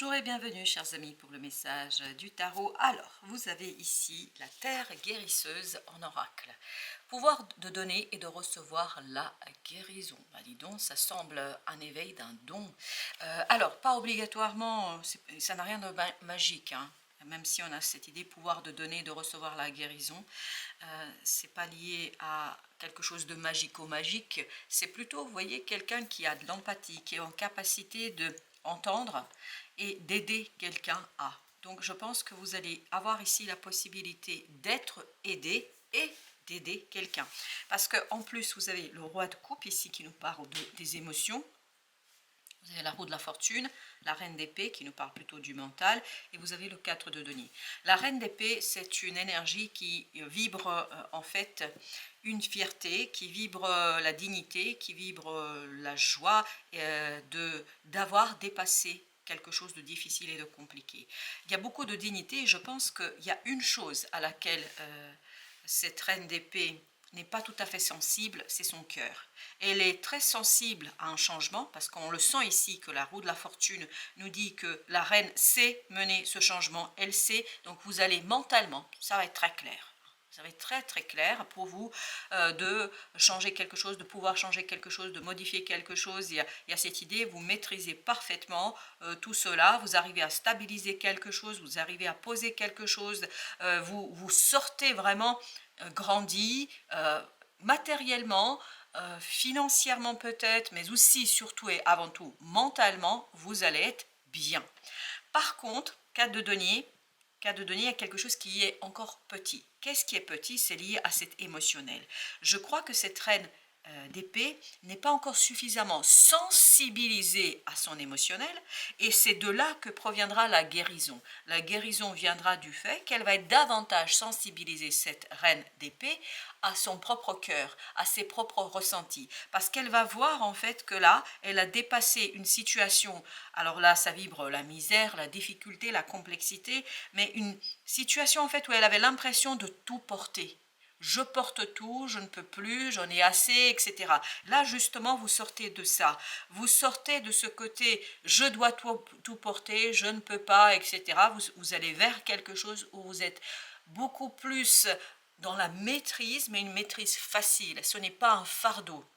Bonjour et bienvenue chers amis pour le message du tarot. Alors, vous avez ici la terre guérisseuse en oracle. Pouvoir de donner et de recevoir la guérison. Bah, dis donc, ça semble un éveil d'un don. Alors, pas obligatoirement, ça n'a rien de magique, hein. Même si on a cette idée pouvoir de donner et de recevoir la guérison, c'est pas lié à quelque chose de magico-magique, c'est plutôt, vous voyez, quelqu'un qui a de l'empathie, qui est en capacité de entendre et d'aider quelqu'un à. Donc je pense que vous allez avoir ici la possibilité d'être aidé et d'aider quelqu'un. Parce qu'en plus, vous avez le roi de coupe ici qui nous parle des émotions. Vous avez la roue de la fortune, la reine d'épée qui nous parle plutôt du mental, et vous avez le 4 de denier. La reine d'épée, c'est une énergie qui vibre en fait une fierté, qui vibre la dignité, qui vibre la joie d'avoir dépassé quelque chose de difficile et de compliqué. Il y a beaucoup de dignité et je pense qu'il y a une chose à laquelle cette reine d'épée n'est pas tout à fait sensible, c'est son cœur. Elle est très sensible à un changement, parce qu'on le sent ici que la roue de la fortune nous dit que la reine sait mener ce changement, elle sait, donc vous allez mentalement, ça va être très clair. Ça va être très très clair pour vous de changer quelque chose, de pouvoir changer quelque chose, de modifier quelque chose. Il y a cette idée, vous maîtrisez parfaitement tout cela, vous arrivez à stabiliser quelque chose, vous arrivez à poser quelque chose, vous sortez vraiment grandi matériellement, financièrement peut-être, mais aussi, surtout et avant tout, mentalement, vous allez être bien. Par contre, cas de denier, il y a quelque chose qui est encore petit. Qu'est-ce qui est petit? C'est lié à cet émotionnel. Je crois que cette reine d'épée n'est pas encore suffisamment sensibilisée à son émotionnel et c'est de là que proviendra la guérison. La guérison viendra du fait qu'elle va être davantage sensibilisée, cette reine d'épée, à son propre cœur, à ses propres ressentis, parce qu'elle va voir en fait que là, elle a dépassé une situation, alors là ça vibre la misère, la difficulté, la complexité, mais une situation en fait où elle avait l'impression de tout porter. Je porte tout, je ne peux plus, j'en ai assez, etc. Là, justement, vous sortez de ça. Vous sortez de ce côté, je dois tout porter, je ne peux pas, etc. Vous allez vers quelque chose où vous êtes beaucoup plus dans la maîtrise, mais une maîtrise facile. Ce n'est pas un fardeau.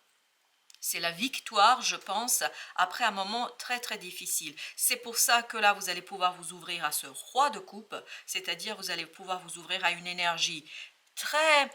C'est la victoire, je pense, après un moment très très difficile. C'est pour ça que là, vous allez pouvoir vous ouvrir à ce roi de coupe, c'est-à-dire vous allez pouvoir vous ouvrir à une énergie très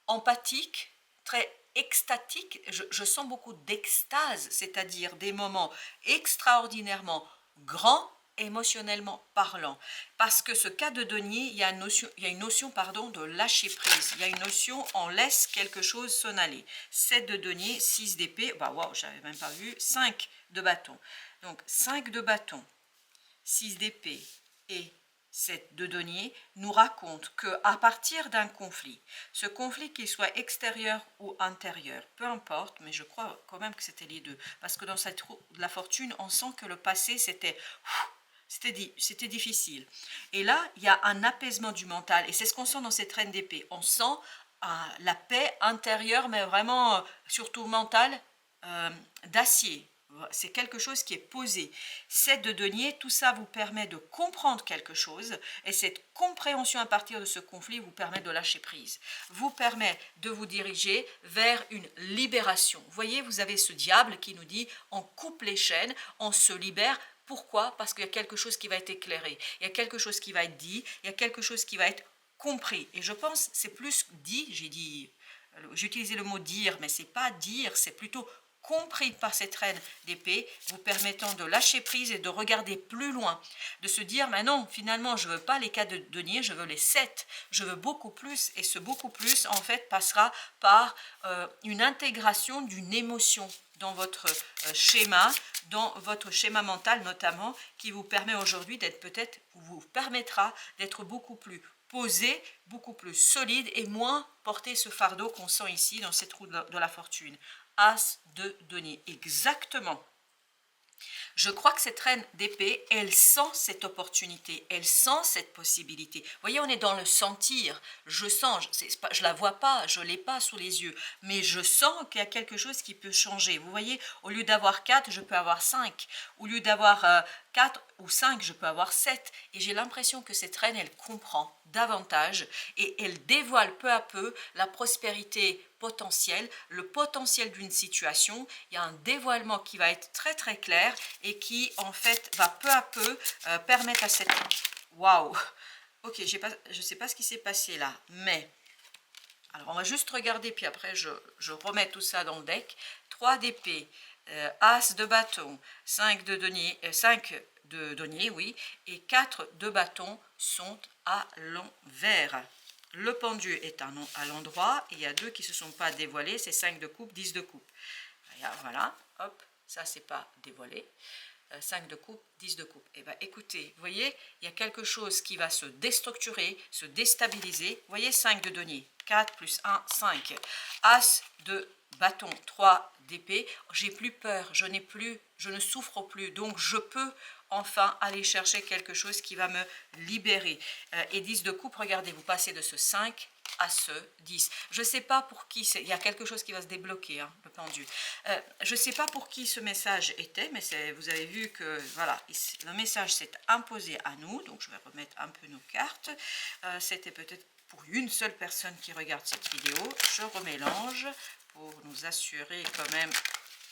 empathique, très extatique. Je sens beaucoup d'extase, c'est-à-dire des moments extraordinairement grands, émotionnellement parlant. Parce que ce cas de denier, il y a une notion pardon, de lâcher prise. Il y a une notion, on laisse quelque chose s'en aller. 7 de denier, 6 d'épée, bah wow, j'avais même pas vu, 5 de bâton. Donc 5 de bâton, 6 d'épée et 7 de denier nous raconte qu'à partir d'un conflit, ce conflit qu'il soit extérieur ou intérieur, peu importe, mais je crois quand même que c'était les deux, parce que dans cette roue de la fortune, on sent que le passé c'était difficile. Et là, il y a un apaisement du mental, et c'est ce qu'on sent dans cette reine d'épée. On sent la paix intérieure, mais vraiment, surtout mentale, d'acier. C'est quelque chose qui est posé. 7 de denier, tout ça vous permet de comprendre quelque chose et cette compréhension à partir de ce conflit vous permet de lâcher prise, vous permet de vous diriger vers une libération. Vous voyez, vous avez ce diable qui nous dit on coupe les chaînes, on se libère. Pourquoi? Parce qu'il y a quelque chose qui va être éclairé, il y a quelque chose qui va être dit, il y a quelque chose qui va être compris. Et je pense c'est plus dit, j'ai utilisé le mot dire, mais c'est pas dire, c'est plutôt compris par cette reine d'épée, vous permettant de lâcher prise et de regarder plus loin, de se dire, mais non, finalement, je ne veux pas les 4 de denier, je veux les 7, je veux beaucoup plus, et ce beaucoup plus, en fait, passera par une intégration d'une émotion dans votre schéma, dans votre schéma mental notamment, qui vous permet aujourd'hui d'être peut-être, vous permettra d'être beaucoup plus posé, beaucoup plus solide et moins porter ce fardeau qu'on sent ici dans cette roue de la fortune. As de denier, exactement. Je crois que cette reine d'épée, elle sent cette opportunité, elle sent cette possibilité. Vous voyez, on est dans le sentir. Je sens, je la vois pas, je l'ai pas sous les yeux, mais je sens qu'il y a quelque chose qui peut changer. Vous voyez, au lieu d'avoir 4, je peux avoir 5. Au lieu d'avoir 4 ou 5, je peux avoir 7. Et j'ai l'impression que cette reine, elle comprend davantage et elle dévoile peu à peu la prospérité potentielle, le potentiel d'une situation. Il y a un dévoilement qui va être très très clair et qui en fait va peu à peu permettre à cette... Waouh! Ok, je ne sais pas ce qui s'est passé là, mais... Alors on va juste regarder, puis après je remets tout ça dans le deck. 3 d'épée, As de bâton, 5 de denier, 5 de denier, oui, et 4 de bâton sont à l'envers. Le pendu est à l'endroit, et il y a 2 qui ne se sont pas dévoilés, c'est 5 de coupe, 10 de coupe. Voilà, hop, ça c'est pas dévoilé. 5 de coupe, 10 de coupe. Et bien écoutez, vous voyez, il y a quelque chose qui va se déstructurer, se déstabiliser. Vous voyez, 5 de denier, 4 plus 1, 5. As de bâton, 3 d'épée. J'ai plus peur, je ne souffre plus. Donc je peux enfin aller chercher quelque chose qui va me libérer. Et 10 de coupe, regardez, vous passez de ce 5 à ce 10. Je ne sais pas pour qui, il y a quelque chose qui va se débloquer, hein, le pendu. Je ne sais pas pour qui ce message était, mais vous avez vu que voilà, le message s'est imposé à nous, donc je vais remettre un peu nos cartes. C'était peut-être pour une seule personne qui regarde cette vidéo. Je remélange pour nous assurer quand même,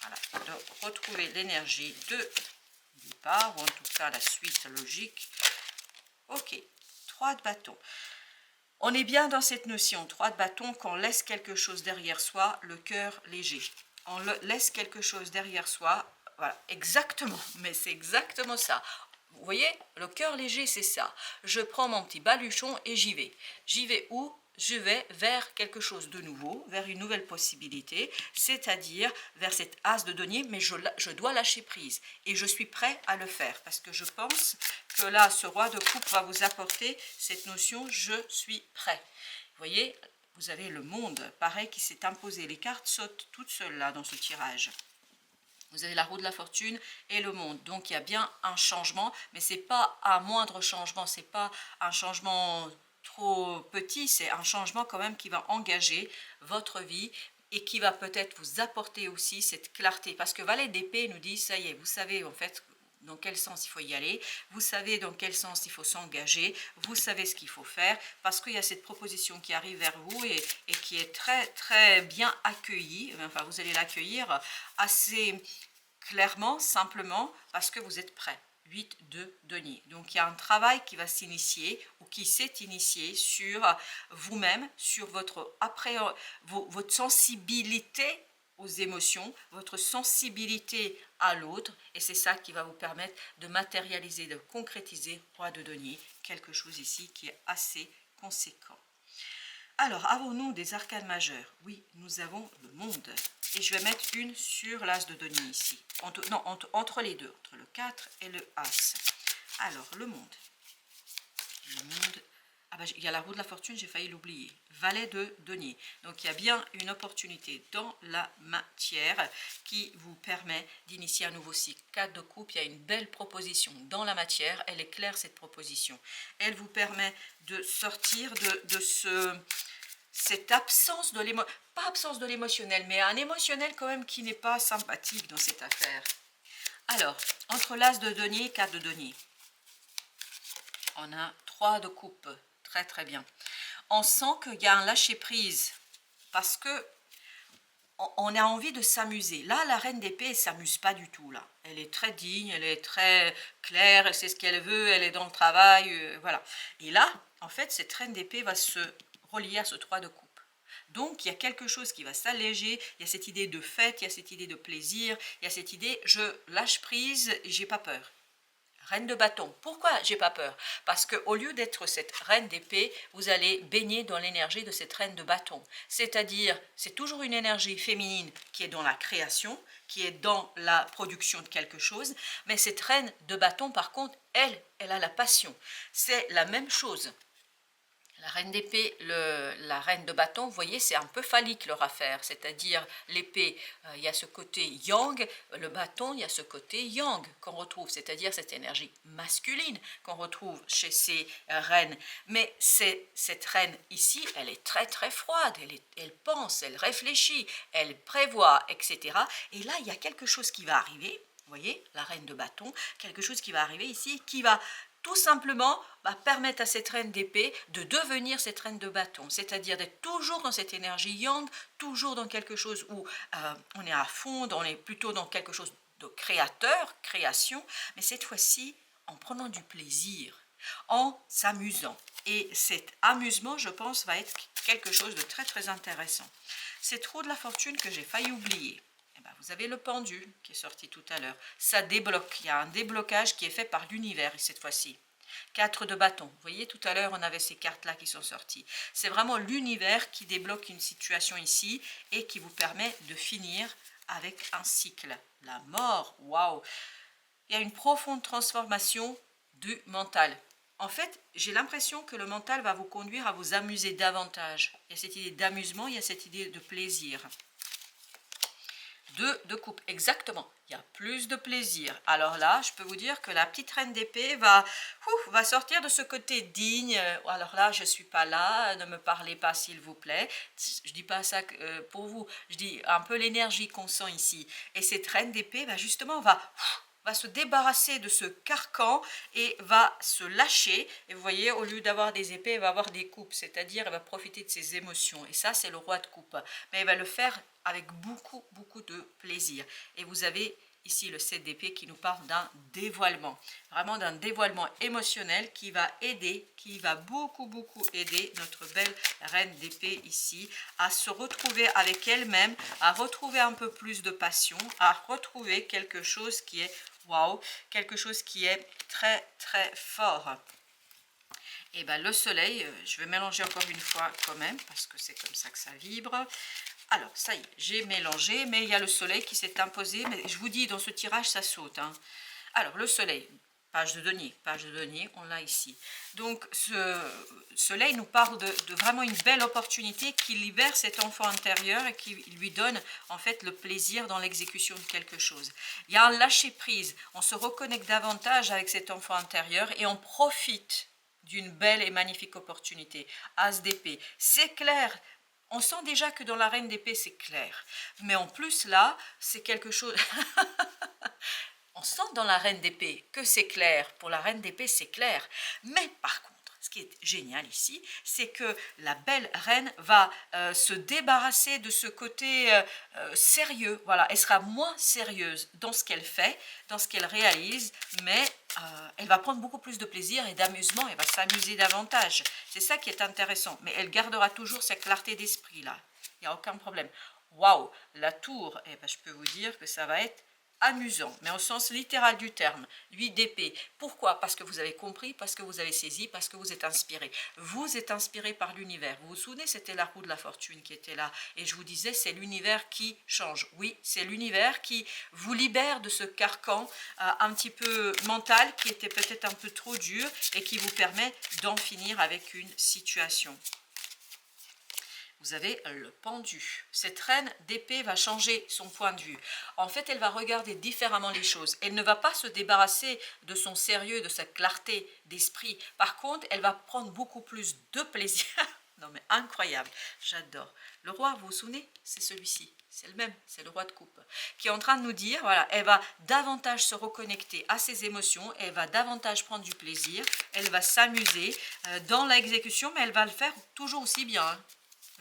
voilà, de retrouver l'énergie de départ, ou en tout cas la suite logique. Ok, 3 de bâton. On est bien dans cette notion, 3 de bâton, qu'on laisse quelque chose derrière soi, le cœur léger. On laisse quelque chose derrière soi, voilà, exactement, mais c'est exactement ça. Vous voyez, le cœur léger, c'est ça. Je prends mon petit baluchon et j'y vais. J'y vais où? Je vais vers quelque chose de nouveau, vers une nouvelle possibilité, c'est-à-dire vers cette as de denier, mais je dois lâcher prise. Et je suis prêt à le faire, parce que je pense que là, ce roi de coupe va vous apporter cette notion « je suis prêt ». Vous voyez, vous avez le monde, pareil, qui s'est imposé. Les cartes sautent toutes seules là dans ce tirage. Vous avez la roue de la fortune et le monde. Donc il y a bien un changement, mais ce n'est pas un moindre changement, ce n'est pas un changement trop petit, c'est un changement quand même qui va engager votre vie et qui va peut-être vous apporter aussi cette clarté. Parce que Valet d'épée nous dit, ça y est, vous savez en fait dans quel sens il faut y aller, vous savez dans quel sens il faut s'engager, vous savez ce qu'il faut faire, parce qu'il y a cette proposition qui arrive vers vous et qui est très très bien accueillie, enfin vous allez l'accueillir assez clairement, simplement, parce que vous êtes prêt. 8 de denier. Donc il y a un travail qui va s'initier ou qui s'est initié sur vous-même, sur votre sensibilité aux émotions, votre sensibilité à l'autre, et c'est ça qui va vous permettre de matérialiser, de concrétiser, roi de denier, quelque chose ici qui est assez conséquent. Alors, avons-nous des arcanes majeures? Oui, nous avons le monde. Et je vais mettre une sur l'as de denier ici. Entre les deux, entre le 4 et le as. Alors, le monde. Le monde. Ah ben, il y a la roue de la fortune, j'ai failli l'oublier. Valet de denier. Donc, il y a bien une opportunité dans la matière qui vous permet d'initier un nouveau cycle. 4 de coupe, il y a une belle proposition dans la matière. Elle est claire, cette proposition. Elle vous permet de sortir de cette absence de l'émotionnel, pas absence de l'émotionnel, mais un émotionnel quand même qui n'est pas sympathique dans cette affaire. Alors, entre l'as de denier et 4 de denier, on a 3 de coupe, très très bien. On sent qu'il y a un lâcher-prise, parce que on a envie de s'amuser. Là, la reine d'épée, elle ne s'amuse pas du tout. Là, elle est très digne, elle est très claire, elle sait ce qu'elle veut, elle est dans le travail, voilà. Et là, en fait, cette reine d'épée va se relier à ce 3 de coupe. Donc, il y a quelque chose qui va s'alléger, il y a cette idée de fête, il y a cette idée de plaisir, il y a cette idée, je lâche prise, j'ai pas peur. Reine de bâton. Pourquoi j'ai pas peur? Parce qu'au lieu d'être cette reine d'épée, vous allez baigner dans l'énergie de cette reine de bâton. C'est-à-dire, c'est toujours une énergie féminine qui est dans la création, qui est dans la production de quelque chose, mais cette reine de bâton, par contre, elle a la passion. C'est la même chose. La reine d'épée, la reine de bâton, vous voyez, c'est un peu phallique leur affaire, c'est-à-dire l'épée, il y a ce côté yang, le bâton, il y a ce côté yang qu'on retrouve, c'est-à-dire cette énergie masculine qu'on retrouve chez ces reines. Mais cette reine ici, elle est très très froide, elle pense, elle réfléchit, elle prévoit, etc. Et là, il y a quelque chose qui va arriver, vous voyez, la reine de bâton, quelque chose qui va arriver ici, qui va tout simplement permettre à cette reine d'épée de devenir cette reine de bâton, c'est-à-dire d'être toujours dans cette énergie yang, toujours dans quelque chose où on est à fond, on est plutôt dans quelque chose de créateur, création, mais cette fois-ci en prenant du plaisir, en s'amusant. Et cet amusement, je pense, va être quelque chose de très très intéressant. Cette roue de la fortune que j'ai failli oublier. Vous avez le pendule qui est sorti tout à l'heure. Ça débloque. Il y a un déblocage qui est fait par l'univers cette fois-ci. 4 de bâton. Vous voyez, tout à l'heure, on avait ces cartes-là qui sont sorties. C'est vraiment l'univers qui débloque une situation ici et qui vous permet de finir avec un cycle. La mort, waouh! Il y a une profonde transformation du mental. En fait, j'ai l'impression que le mental va vous conduire à vous amuser davantage. Il y a cette idée d'amusement, il y a cette idée de plaisir. 2 de coupe, exactement, il y a plus de plaisir. Alors là, je peux vous dire que la petite reine d'épée va sortir de ce côté digne. Alors là, je ne suis pas là, ne me parlez pas s'il vous plaît. Je ne dis pas ça pour vous, je dis un peu l'énergie qu'on sent ici. Et cette reine d'épée, justement, va se débarrasser de ce carcan et va se lâcher. Et vous voyez, au lieu d'avoir des épées, elle va avoir des coupes, c'est-à-dire elle va profiter de ses émotions. Et ça, c'est le roi de coupe. Mais elle va le faire avec beaucoup, beaucoup de plaisir. Et vous avez ici le 7 d'épée qui nous parle d'un dévoilement, vraiment d'un dévoilement émotionnel qui va aider, qui va beaucoup, beaucoup aider notre belle reine d'épée ici à se retrouver avec elle-même, à retrouver un peu plus de passion, à retrouver quelque chose qui est waouh, quelque chose qui est très, très fort. Et bien le soleil, je vais mélanger encore une fois quand même, parce que c'est comme ça que ça vibre. Alors, ça y est, j'ai mélangé, mais il y a le soleil qui s'est imposé. Mais je vous dis, dans ce tirage, ça saute. Hein. Alors, le soleil, page de denier, on l'a ici. Donc, ce soleil nous parle de vraiment une belle opportunité qui libère cet enfant intérieur et qui lui donne, en fait, le plaisir dans l'exécution de quelque chose. Il y a un lâcher-prise. On se reconnecte davantage avec cet enfant intérieur et on profite d'une belle et magnifique opportunité. As d'épée. C'est clair. On sent déjà que dans la reine d'épée, c'est clair. Mais en plus, là, c'est quelque chose... On sent dans la reine d'épée que c'est clair. Pour la reine d'épée, c'est clair. Mais par contre, ce qui est génial ici, c'est que la belle reine va se débarrasser de ce côté sérieux. Voilà, elle sera moins sérieuse dans ce qu'elle fait, dans ce qu'elle réalise, mais elle va prendre beaucoup plus de plaisir et d'amusement, elle va s'amuser davantage. C'est ça qui est intéressant, mais elle gardera toujours cette clarté d'esprit là. Il n'y a aucun problème. Waouh, la tour, eh ben, je peux vous dire que ça va être amusant, mais au sens littéral du terme, 8 d'épée. Pourquoi? Parce que vous avez compris, parce que vous avez saisi, parce que vous êtes inspiré. Vous êtes inspiré par l'univers. Vous vous souvenez, c'était la roue de la fortune qui était là. Et je vous disais, c'est l'univers qui change. Oui, c'est l'univers qui vous libère de ce carcan un petit peu mental qui était peut-être un peu trop dur et qui vous permet d'en finir avec une situation. Vous avez le pendu. Cette reine d'épée va changer son point de vue. En fait, elle va regarder différemment les choses. Elle ne va pas se débarrasser de son sérieux, de sa clarté d'esprit. Par contre, elle va prendre beaucoup plus de plaisir. Non mais incroyable, j'adore. Le roi, vous vous souvenez, c'est celui-ci. C'est le même, c'est le roi de coupe, qui est en train de nous dire, voilà, elle va davantage se reconnecter à ses émotions, elle va davantage prendre du plaisir, elle va s'amuser dans l'exécution, mais elle va le faire toujours aussi bien. Hein.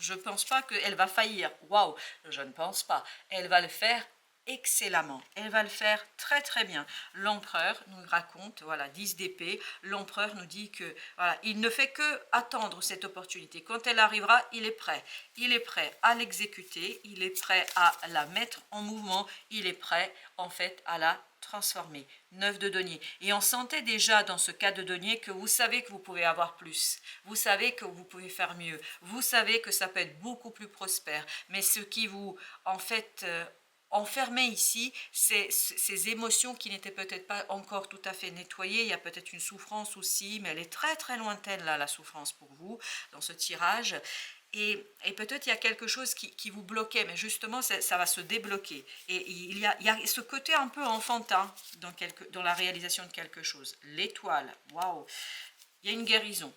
Je ne pense pas qu'elle va faillir. Waouh, je ne pense pas. Elle va le faire excellemment. Elle va le faire très très bien. L'empereur nous raconte, voilà, 10 d'épée. L'empereur nous dit que voilà, il ne fait que attendre cette opportunité. Quand elle arrivera, il est prêt. Il est prêt à l'exécuter. Il est prêt à la mettre en mouvement. Il est prêt en fait à la transformer. 9 de denier. Et on sentait déjà dans ce cas de denier que vous savez que vous pouvez avoir plus. Vous savez que vous pouvez faire mieux. Vous savez que ça peut être beaucoup plus prospère. Mais ce qui vous, en fait, enfermer ici ces émotions qui n'étaient peut-être pas encore tout à fait nettoyées. Il y a peut-être une souffrance aussi, mais elle est très très lointaine là, la souffrance pour vous, dans ce tirage. Et peut-être il y a quelque chose qui vous bloquait, mais justement ça va se débloquer. Et il y a ce côté un peu enfantin dans la réalisation de quelque chose. L'étoile, waouh, il y a une guérison.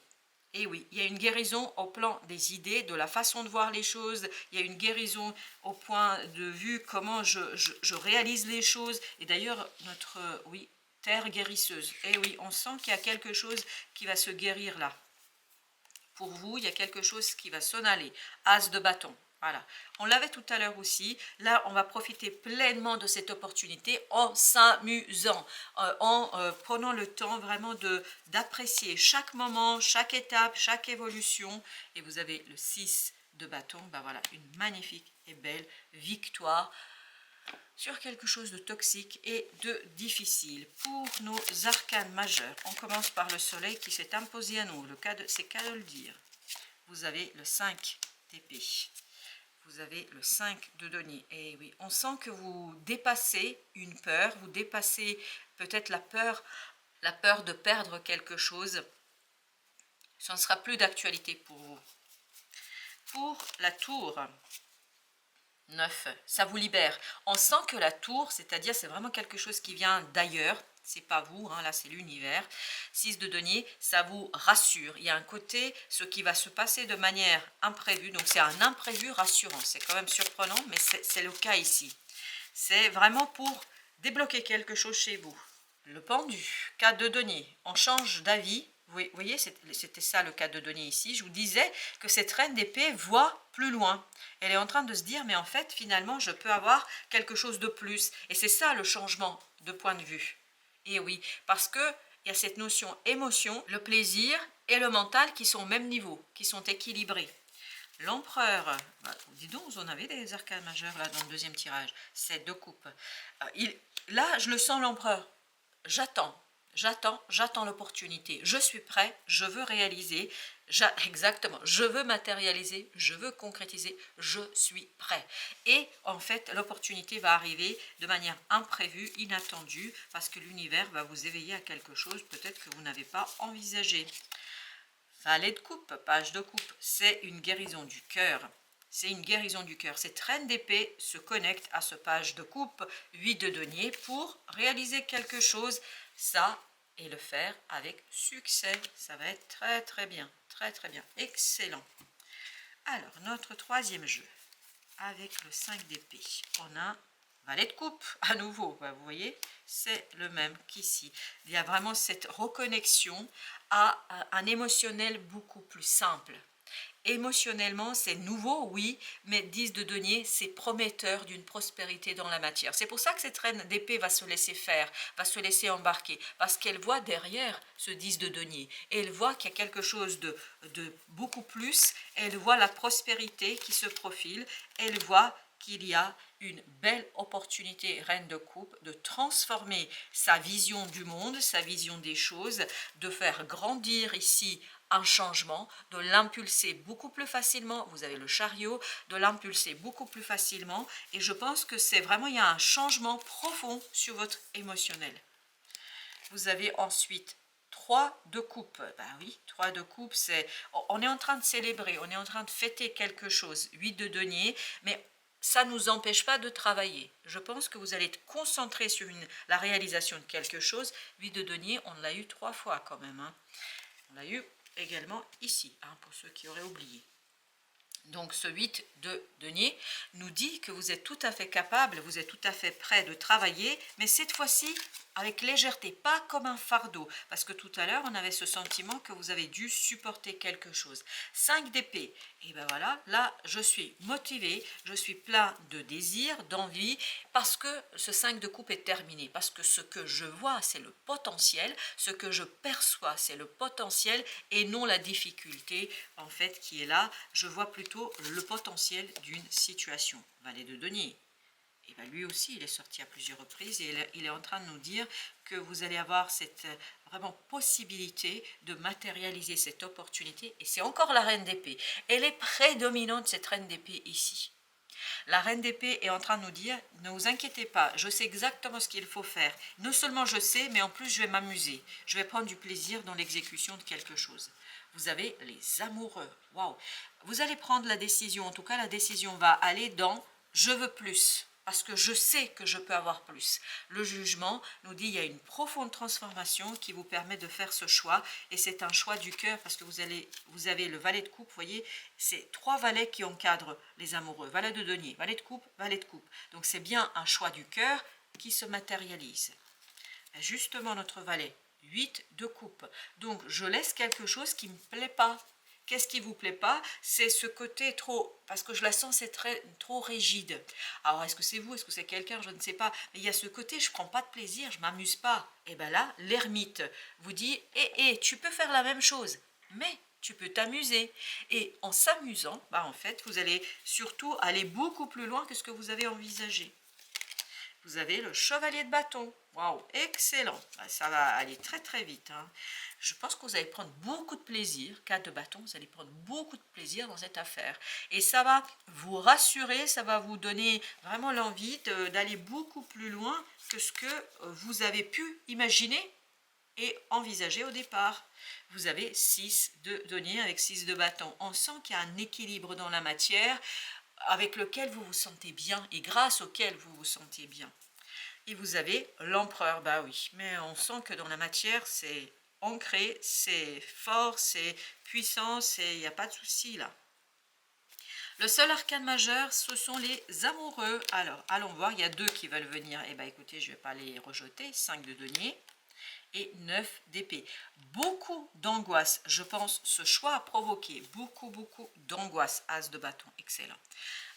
Et oui, il y a une guérison au plan des idées, de la façon de voir les choses. Il y a une guérison au point de vue comment je réalise les choses. Et d'ailleurs, notre, oui, terre guérisseuse. Et oui, on sent qu'il y a quelque chose qui va se guérir là. Pour vous, il y a quelque chose qui va s'en aller. As de bâton. Voilà. On l'avait tout à l'heure aussi. Là, on va profiter pleinement de cette opportunité en s'amusant, en prenant le temps vraiment d'apprécier chaque moment, chaque étape, chaque évolution. Et vous avez le 6 de bâton. Ben voilà, une magnifique et belle victoire sur quelque chose de toxique et de difficile. Pour nos arcanes majeurs, on commence par le soleil qui s'est imposé à nous. C'est qu'à le dire. Vous avez le 5 d'épée. Vous avez le 5 de denier. Et oui, on sent que vous dépassez une peur, vous dépassez peut-être la peur de perdre quelque chose. Ça ne sera plus d'actualité pour vous. Pour la tour, 9, ça vous libère. On sent que la tour, c'est-à-dire c'est vraiment quelque chose qui vient d'ailleurs, c'est pas vous, hein, là c'est l'univers. 6 de denier, ça vous rassure. Il y a un côté, ce qui va se passer de manière imprévue, donc c'est un imprévu rassurant. C'est quand même surprenant, mais c'est le cas ici. C'est vraiment pour débloquer quelque chose chez vous. Le pendu, 4 de denier, on change d'avis. Vous voyez, c'était ça le cas de denier ici. Je vous disais que cette reine d'épée voit plus loin. Elle est en train de se dire, mais en fait, finalement, je peux avoir quelque chose de plus. Et c'est ça le changement de point de vue. Et oui, parce qu'il y a cette notion émotion, le plaisir et le mental qui sont au même niveau, qui sont équilibrés. L'empereur, bah, dis donc, vous en avez des arcanes majeurs là dans le deuxième tirage. C'est 2 coupes. Là, je le sens l'empereur. J'attends l'opportunité. Je suis prêt, je veux réaliser, exactement, je veux matérialiser, je veux concrétiser, je suis prêt. Et en fait, l'opportunité va arriver de manière imprévue, inattendue, parce que l'univers va vous éveiller à quelque chose peut-être que vous n'avez pas envisagé. Valet de coupe, page de coupe, c'est une guérison du cœur. C'est une guérison du cœur. Cette reine d'épée se connecte à ce page de coupe, 8 de denier, pour réaliser quelque chose, ça, et le faire avec succès. Ça va être très très bien, excellent. Alors, notre troisième jeu, avec le 5 d'épée, on a valet de coupe, à nouveau, vous voyez, c'est le même qu'ici. Il y a vraiment cette reconnexion à un émotionnel beaucoup plus simple. Émotionnellement, c'est nouveau, oui, mais 10 de denier, c'est prometteur d'une prospérité dans la matière. C'est pour ça que cette reine d'épée va se laisser faire, va se laisser embarquer, parce qu'elle voit derrière ce 10 de denier, et elle voit qu'il y a quelque chose de beaucoup plus, elle voit la prospérité qui se profile, elle voit qu'il y a une belle opportunité, reine de coupe, de transformer sa vision du monde, sa vision des choses, de faire grandir ici un changement, de l'impulser beaucoup plus facilement. Vous avez le chariot, de l'impulser beaucoup plus facilement. Et je pense que c'est vraiment, il y a un changement profond sur votre émotionnel. Vous avez ensuite 3 de coupe. Ben oui, 3 de coupe, c'est, on est en train de célébrer, on est en train de fêter quelque chose. 8 de denier, mais ça ne nous empêche pas de travailler. Je pense que vous allez être concentré sur la réalisation de quelque chose. 8 de denier, on l'a eu 3 fois quand même. Hein. On l'a eu également ici, hein, pour ceux qui auraient oublié. Donc ce 8 de denier nous dit que vous êtes tout à fait capable, vous êtes tout à fait prêt de travailler, mais cette fois-ci avec légèreté, pas comme un fardeau, parce que tout à l'heure on avait ce sentiment que vous avez dû supporter quelque chose. 5 d'épée, et ben voilà, là je suis motivée, je suis plein de désir, d'envie, parce que ce 5 de coupe est terminé, parce que ce que je vois c'est le potentiel, ce que je perçois c'est le potentiel et non la difficulté en fait qui est là, je vois plutôt le potentiel d'une situation. Valet de denier. Et bien lui aussi, il est sorti à plusieurs reprises et il est en train de nous dire que vous allez avoir cette vraiment possibilité de matérialiser cette opportunité. Et c'est encore la reine d'épée. Elle est prédominante, cette reine d'épée ici. La reine d'épée est en train de nous dire, ne vous inquiétez pas, je sais exactement ce qu'il faut faire. Non seulement je sais, mais en plus je vais m'amuser. Je vais prendre du plaisir dans l'exécution de quelque chose. Vous avez les amoureux. Waouh! Vous allez prendre la décision, en tout cas la décision va aller dans « je veux plus ». Parce que je sais que je peux avoir plus. Le jugement nous dit qu'il y a une profonde transformation qui vous permet de faire ce choix. Et c'est un choix du cœur parce que vous avez le valet de coupe, vous voyez, c'est 3 valets qui encadrent les amoureux. Valet de denier, valet de coupe, valet de coupe. Donc c'est bien un choix du cœur qui se matérialise. Justement notre valet, 8 de coupe. Donc je laisse quelque chose qui ne me plaît pas. Qu'est-ce qui ne vous plaît pas? C'est ce côté trop, parce que je la sens, c'est trop rigide. Alors, est-ce que c'est vous? Est-ce que c'est quelqu'un? Je ne sais pas. Mais il y a ce côté, je ne prends pas de plaisir, je ne m'amuse pas. Et bien là, l'ermite vous dit, tu peux faire la même chose, mais tu peux t'amuser. Et en s'amusant, en fait, vous allez surtout aller beaucoup plus loin que ce que vous avez envisagé. Vous avez le chevalier de bâton. Waouh, excellent. Ça va aller très très vite. Hein. Je pense que vous allez prendre beaucoup de plaisir. 4 de bâton, vous allez prendre beaucoup de plaisir dans cette affaire. Et ça va vous rassurer, ça va vous donner vraiment l'envie d'aller beaucoup plus loin que ce que vous avez pu imaginer et envisager au départ. Vous avez 6 de denier avec 6 de bâton. On sent qu'il y a un équilibre dans la matière avec lequel vous vous sentez bien et grâce auquel vous vous sentez bien. Et vous avez l'empereur, bah oui, mais on sent que dans la matière, c'est ancré, c'est fort, c'est puissant, il n'y a pas de souci là. Le seul arcane majeur, ce sont les amoureux. Alors, allons voir, il y a 2 qui veulent venir. Eh bien, écoutez, je ne vais pas les rejeter. 5 de denier et 9 d'épée. Beaucoup d'angoisse, je pense, ce choix a provoqué beaucoup d'angoisse. As de bâton, excellent.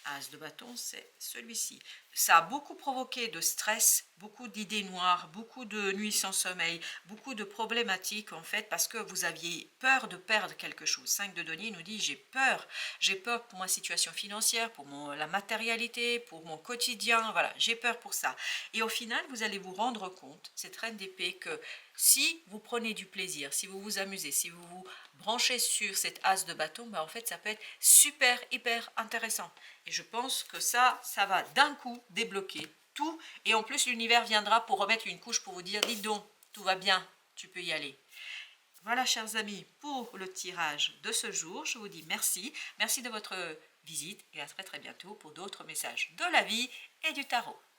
As de bâton, c'est celui-ci. Ça a beaucoup provoqué de stress, beaucoup d'idées noires, beaucoup de nuits sans sommeil, beaucoup de problématiques en fait parce que vous aviez peur de perdre quelque chose. 5 de denier nous dit j'ai peur pour ma situation financière, pour la matérialité, pour mon quotidien, voilà, j'ai peur pour ça. Et au final, vous allez vous rendre compte, cette reine d'épée, que si vous prenez du plaisir, si vous vous amusez, si vous vous branchez sur cette as de bâton, en fait ça peut être super, hyper intéressant. Et je pense que ça va d'un coup débloquer tout. Et en plus, l'univers viendra pour remettre une couche pour vous dire, dis donc, tout va bien, tu peux y aller. Voilà, chers amis, pour le tirage de ce jour. Je vous dis merci. Merci de votre visite et à très très bientôt pour d'autres messages de la vie et du tarot.